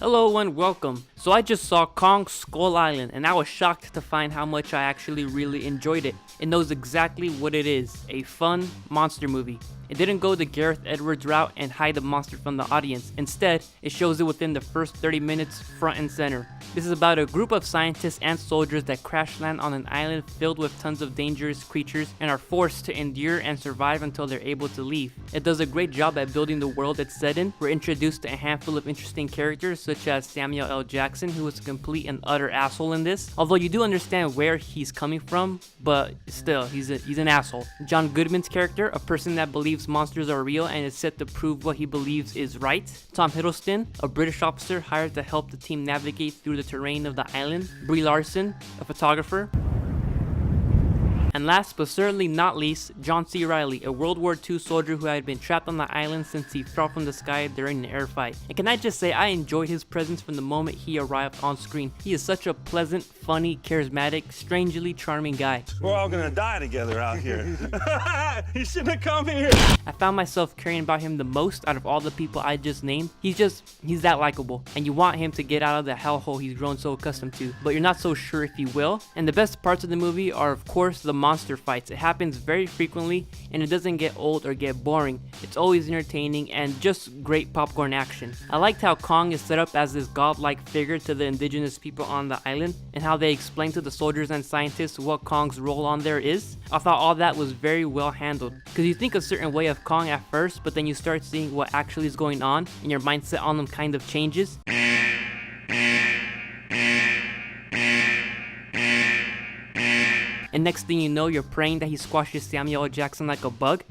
Hello and welcome. So I just saw Kong Skull Island and I was shocked to find how much I actually really enjoyed it. It knows exactly what it is, a fun monster movie. It didn't go the Gareth Edwards route and hide the monster from the audience. Instead, it shows it within the first 30 minutes front and center. This is about a group of scientists and soldiers that crash land on an island filled with tons of dangerous creatures and are forced to endure and survive until they're able to leave. It does a great job at building the world it's set in. We're introduced to a handful of interesting characters such as Samuel L. Jackson, who is a complete and utter asshole in this. Although you do understand where he's coming from, but still, he's an asshole. John Goodman's character, a person that believes monsters are real and is set to prove what he believes is right. Tom Hiddleston, a British officer hired to help the team navigate through the terrain of the island. Brie Larson, a photographer. And last but certainly not least, John C. Reilly, a World War II soldier who had been trapped on the island since he fell from the sky during an air fight. And can I just say, I enjoyed his presence from the moment he arrived on screen. He is such a pleasant, funny, charismatic, strangely charming guy. We're all gonna die together out here. He shouldn't have come here. I found myself caring about him the most out of all the people I just named. He's that likable, and you want him to get out of the hellhole he's grown so accustomed to, but you're not so sure if he will. And the best parts of the movie are, of course, the monster fights. It happens very frequently and it doesn't get old or get boring. It's always entertaining and just great popcorn action. I liked how Kong is set up as this godlike figure to the indigenous people on the island and how they explain to the soldiers and scientists what Kong's role on there is. I thought all that was very well handled, because you think a certain way of Kong at first, but then you start seeing what actually is going on and your mindset on them kind of changes. And next thing you know, you're praying that he squashes Samuel L. Jackson like a bug,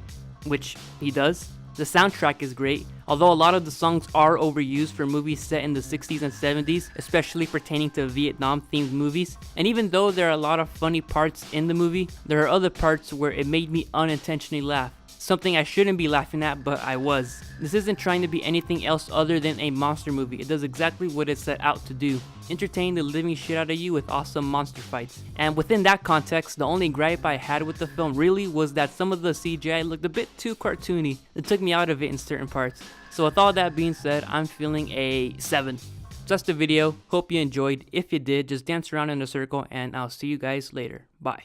which he does. The soundtrack is great, although a lot of the songs are overused for movies set in the 60s and 70s, especially pertaining to Vietnam-themed movies. And even though there are a lot of funny parts in the movie, there are other parts where it made me unintentionally laugh. Something I shouldn't be laughing at, but I was. This isn't trying to be anything else other than a monster movie. It does exactly what it set out to do. Entertain the living shit out of you with awesome monster fights. And within that context, the only gripe I had with the film really was that some of the CGI looked a bit too cartoony. It took me out of it in certain parts. So with all that being said, I'm feeling a 7. So that's the video. Hope you enjoyed. If you did, just dance around in a circle and I'll see you guys later. Bye.